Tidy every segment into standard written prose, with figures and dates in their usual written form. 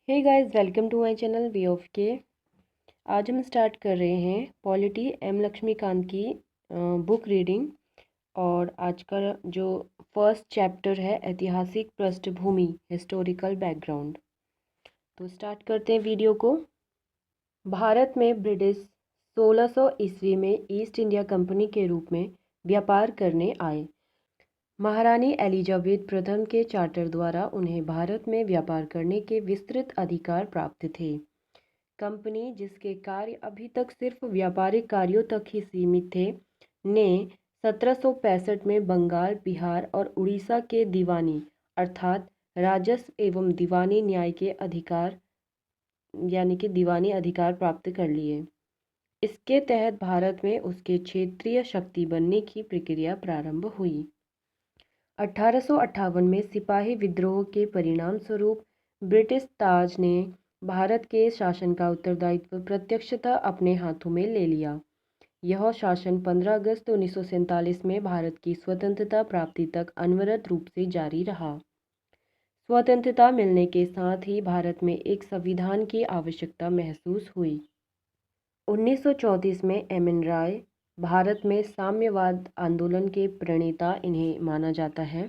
Hey guys, welcome to my channel way of K. आज हम start कर रहे हैं पॉलिटी एम लक्ष्मीकांत की बुक रीडिंग। और आज का जो फर्स्ट चैप्टर है ऐतिहासिक पृष्ठभूमि, हिस्टोरिकल बैकग्राउंड। तो स्टार्ट करते हैं वीडियो को। भारत में ब्रिटिश 1600 ईस्वी में ईस्ट इंडिया कंपनी के रूप में व्यापार करने आए। महारानी एलिजाबेथ प्रथम के चार्टर द्वारा उन्हें भारत में व्यापार करने के विस्तृत अधिकार प्राप्त थे। कंपनी, जिसके कार्य अभी तक सिर्फ व्यापारिक कार्यों तक ही सीमित थे, ने 1765 में बंगाल, बिहार और उड़ीसा के दीवानी अर्थात राजस्व एवं दीवानी न्याय के अधिकार दीवानी अधिकार प्राप्त कर लिए। इसके तहत भारत में उसके क्षेत्रीय शक्ति बनने की प्रक्रिया प्रारंभ हुई। 1858 में सिपाही विद्रोह के परिणाम स्वरूप ब्रिटिश ताज ने भारत के शासन का उत्तरदायित्व प्रत्यक्षतः अपने हाथों में ले लिया। यह शासन 15 अगस्त 1947 में भारत की स्वतंत्रता प्राप्ति तक अनवरत रूप से जारी रहा। स्वतंत्रता मिलने के साथ ही भारत में एक संविधान की आवश्यकता महसूस हुई। 1934 में एम.एन. राय भारत में साम्यवाद आंदोलन के प्रणेता इन्हें माना जाता है।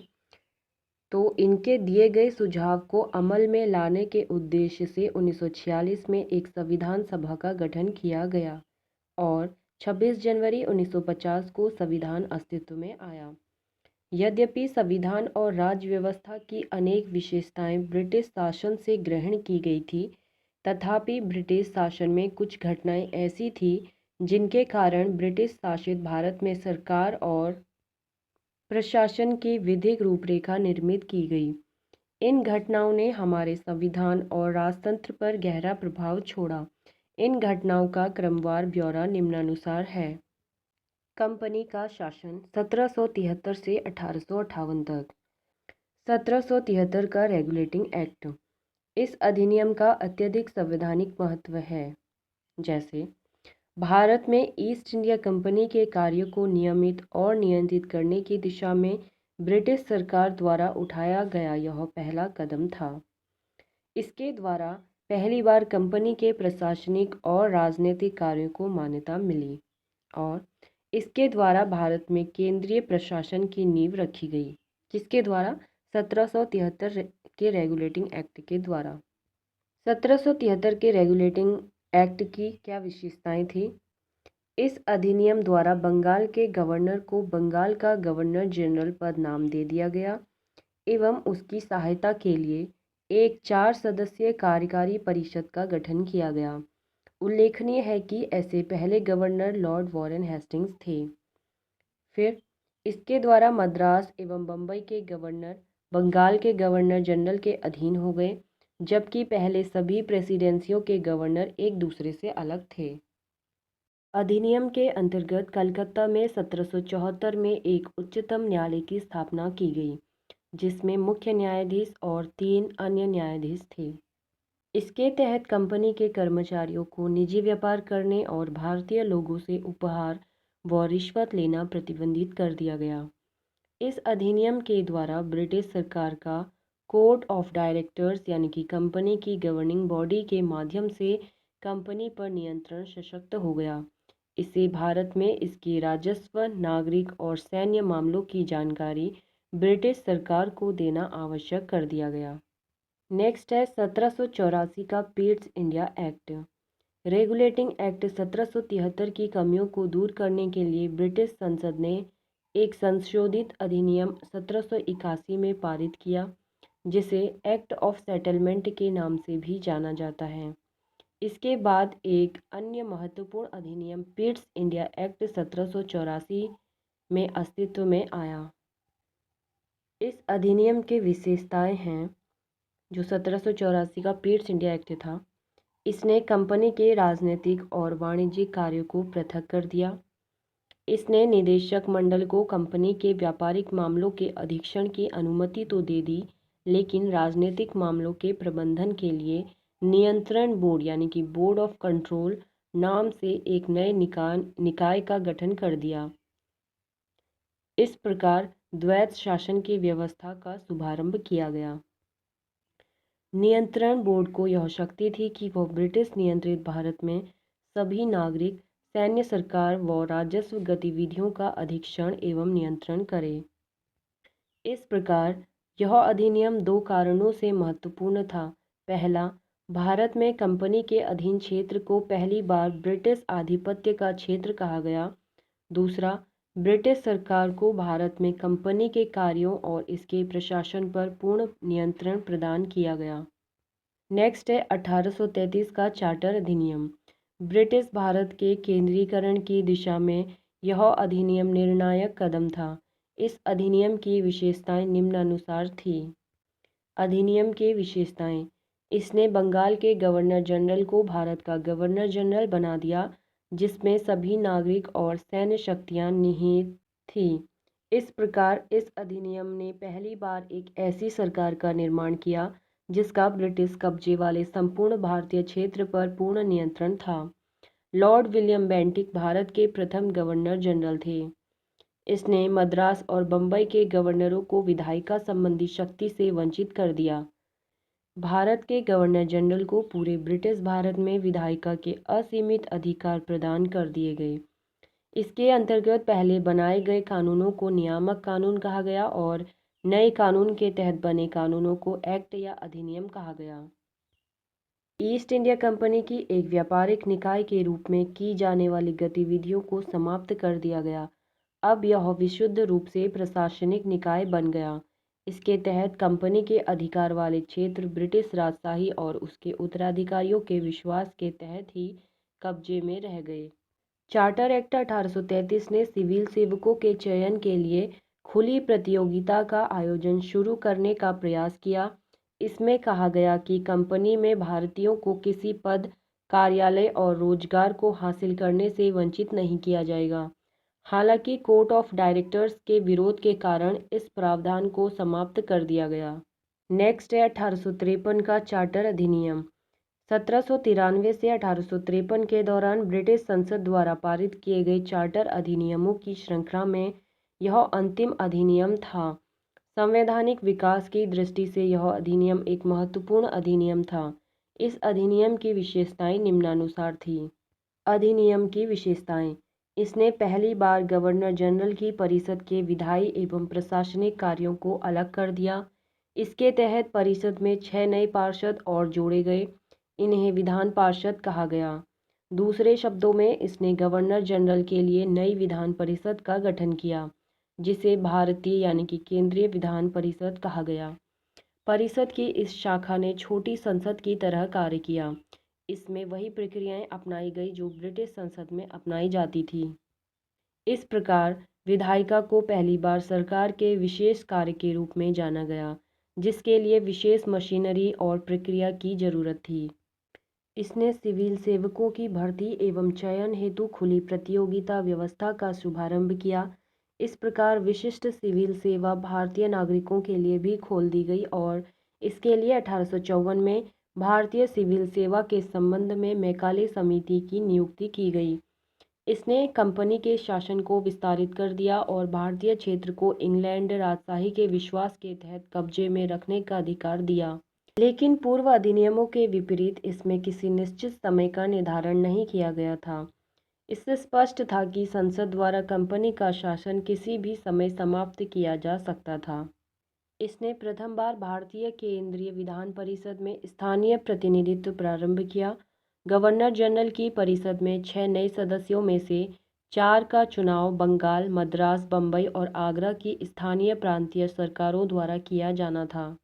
तो इनके दिए गए सुझाव को अमल में लाने के उद्देश्य से 1946 में एक संविधान सभा का गठन किया गया और 26 जनवरी 1950 को संविधान अस्तित्व में आया। यद्यपि संविधान और राज्य व्यवस्था की अनेक विशेषताएं ब्रिटिश शासन से ग्रहण की गई थी, तथापि ब्रिटिश शासन में कुछ घटनाएं ऐसी थी जिनके कारण ब्रिटिश शासित भारत में सरकार और प्रशासन की विधिक रूपरेखा निर्मित की गई। इन घटनाओं ने हमारे संविधान और राजतंत्र पर गहरा प्रभाव छोड़ा। इन घटनाओं का क्रमवार ब्यौरा निम्नानुसार है। कंपनी का शासन 1773 से 1858 तक। 1773 का रेगुलेटिंग एक्ट। इस अधिनियम का अत्यधिक संवैधानिक महत्व है। जैसे भारत में ईस्ट इंडिया कंपनी के कार्यों को नियमित और नियंत्रित करने की दिशा में ब्रिटिश सरकार द्वारा उठाया गया यह पहला कदम था। इसके द्वारा पहली बार कंपनी के प्रशासनिक और राजनीतिक कार्यों को मान्यता मिली और इसके द्वारा भारत में केंद्रीय प्रशासन की नींव रखी गई। किसके द्वारा? 1773 के रेगुलेटिंग एक्ट के द्वारा। 1773 के रेगुलेटिंग एक्ट की क्या विशेषताएं थी? इस अधिनियम द्वारा बंगाल के गवर्नर को बंगाल का गवर्नर जनरल पद नाम दे दिया गया एवं उसकी सहायता के लिए एक 4 सदस्यीय कार्यकारी परिषद का गठन किया गया। उल्लेखनीय है कि ऐसे पहले गवर्नर लॉर्ड वॉरेन हेस्टिंग्स थे। फिर इसके द्वारा मद्रास एवं बम्बई के गवर्नर बंगाल के गवर्नर जनरल के अधीन हो गए, जबकि पहले सभी प्रेसिडेंसियों के गवर्नर एक दूसरे से अलग थे। अधिनियम के अंतर्गत कलकत्ता में 1774 में एक उच्चतम न्यायालय की स्थापना की गई, जिसमें मुख्य न्यायाधीश और 3 अन्य न्यायाधीश थे। इसके तहत कंपनी के कर्मचारियों को निजी व्यापार करने और भारतीय लोगों से उपहार व रिश्वत लेना प्रतिबंधित कर दिया गया। इस अधिनियम के द्वारा ब्रिटिश सरकार का कोर्ट ऑफ डायरेक्टर्स यानी कि कंपनी की गवर्निंग बॉडी के माध्यम से कंपनी पर नियंत्रण सशक्त हो गया। इससे भारत में इसके राजस्व, नागरिक और सैन्य मामलों की जानकारी ब्रिटिश सरकार को देना आवश्यक कर दिया गया। नेक्स्ट है 1784 का Pitt's India act. Regulating act 1773 की कमियों को दूर करने के लिए ब्रिटिश संसद ने एक संशोधित अधिनियम 1781 में पारित किया, जिसे एक्ट ऑफ सेटलमेंट के नाम से भी जाना जाता है। इसके बाद एक अन्य महत्वपूर्ण अधिनियम पीट्स इंडिया एक्ट 1784 में अस्तित्व में आया। इस अधिनियम के विशेषताएं हैं जो 1784 का पीट्स इंडिया एक्ट था। इसने कंपनी के राजनीतिक और वाणिज्यिक कार्यों को पृथक कर दिया। इसने निदेशक मंडल को कंपनी के व्यापारिक मामलों के अधीक्षण की अनुमति तो दे दी, लेकिन राजनीतिक मामलों के प्रबंधन के लिए नियंत्रण बोर्ड यानी कि बोर्ड ऑफ कंट्रोल नाम से एक नए निकाय का गठन कर दिया। इस प्रकार द्वैत शासन की व्यवस्था का शुभारंभ किया गया। नियंत्रण बोर्ड को यह शक्ति थी कि वह ब्रिटिश नियंत्रित भारत में सभी नागरिक, सैन्य, सरकार व राजस्व गतिविधियों का अधीक्षण एवं नियंत्रण करे। इस प्रकार यह अधिनियम 2 कारणों से महत्वपूर्ण था। पहला, भारत में कंपनी के अधीन क्षेत्र को पहली बार ब्रिटिश आधिपत्य का क्षेत्र कहा गया। दूसरा, ब्रिटिश सरकार को भारत में कंपनी के कार्यों और इसके प्रशासन पर पूर्ण नियंत्रण प्रदान किया गया। नेक्स्ट है 1833 का चार्टर अधिनियम। ब्रिटिश भारत के केंद्रीकरण की दिशा में यह अधिनियम निर्णायक कदम था। इस अधिनियम की विशेषताएं निम्नानुसार थी। अधिनियम की विशेषताएं: इसने बंगाल के गवर्नर जनरल को भारत का गवर्नर जनरल बना दिया, जिसमें सभी नागरिक और सैन्य शक्तियां निहित थी। इस प्रकार इस अधिनियम ने पहली बार एक ऐसी सरकार का निर्माण किया जिसका ब्रिटिश कब्जे वाले संपूर्ण भारतीय क्षेत्र पर पूर्ण नियंत्रण था। लॉर्ड विलियम बेंटिक भारत के प्रथम गवर्नर जनरल थे। इसने मद्रास और बम्बई के गवर्नरों को विधायिका संबंधी शक्ति से वंचित कर दिया। भारत के गवर्नर जनरल को पूरे ब्रिटिश भारत में विधायिका के असीमित अधिकार प्रदान कर दिए गए। इसके अंतर्गत पहले बनाए गए कानूनों को नियामक कानून कहा गया और नए कानून के तहत बने कानूनों को एक्ट या अधिनियम कहा गया। ईस्ट इंडिया कंपनी की एक व्यापारिक निकाय के रूप में की जाने वाली गतिविधियों को समाप्त कर दिया गया। अब यह विशुद्ध रूप से प्रशासनिक निकाय बन गया। इसके तहत कंपनी के अधिकार वाले क्षेत्र ब्रिटिश राजशाही और उसके उत्तराधिकारियों के विश्वास के तहत ही कब्जे में रह गए। चार्टर एक्ट 1833 ने सिविल सेवकों के चयन के लिए खुली प्रतियोगिता का आयोजन शुरू करने का प्रयास किया। इसमें कहा गया कि कंपनी में भारतीयों को किसी पद, कार्यालय और रोजगार को हासिल करने से वंचित नहीं किया जाएगा। हालांकि कोर्ट ऑफ डायरेक्टर्स के विरोध के कारण इस प्रावधान को समाप्त कर दिया गया। नेक्स्ट है 1853 का चार्टर अधिनियम। 1793 से 1853 के दौरान ब्रिटिश संसद द्वारा पारित किए गए चार्टर अधिनियमों की श्रृंखला में यह अंतिम अधिनियम था। संवैधानिक विकास की दृष्टि से यह अधिनियम एक महत्वपूर्ण अधिनियम था। इस अधिनियम की विशेषताएं निम्नानुसार थी। अधिनियम की विशेषताएं: इसने पहली बार गवर्नर जनरल की परिषद के विधायी एवं प्रशासनिक कार्यों को अलग कर दिया। इसके तहत परिषद में 6 नए पार्षद और जोड़े गए। इन्हें विधान पार्षद कहा गया। दूसरे शब्दों में इसने गवर्नर जनरल के लिए नई विधान परिषद का गठन किया, जिसे भारतीय यानी कि केंद्रीय विधान परिषद कहा गया। परिषद की इस शाखा ने छोटी संसद की तरह कार्य किया। इसमें वही प्रक्रियाएं अपनाई गई जो ब्रिटिश संसद में अपनाई जाती थी। इस प्रकार विधायिका को पहली बार सरकार के विशेष कार्य के रूप में जाना गया, जिसके लिए विशेष मशीनरी और प्रक्रिया की जरूरत थी। इसने सिविल सेवकों की भर्ती एवं चयन हेतु खुली प्रतियोगिता व्यवस्था का शुभारंभ किया। इस प्रकार विशिष्ट सिविल सेवा भारतीय नागरिकों के लिए भी खोल दी गई और इसके लिए 1854 में भारतीय सिविल सेवा के संबंध में मैकाले समिति की नियुक्ति की गई। इसने कंपनी के शासन को विस्तारित कर दिया और भारतीय क्षेत्र को इंग्लैंड राजशाही के विश्वास के तहत कब्जे में रखने का अधिकार दिया। लेकिन पूर्व अधिनियमों के विपरीत इसमें किसी निश्चित समय का निर्धारण नहीं किया गया था। इससे स्पष्ट था कि संसद द्वारा कंपनी का शासन किसी भी समय समाप्त किया जा सकता था। इसने प्रथम बार भारतीय केंद्रीय विधान परिषद में स्थानीय प्रतिनिधित्व प्रारंभ किया। गवर्नर जनरल की परिषद में 6 नए सदस्यों में से 4 का चुनाव बंगाल, मद्रास, बम्बई और आगरा की स्थानीय प्रांतीय सरकारों द्वारा किया जाना था।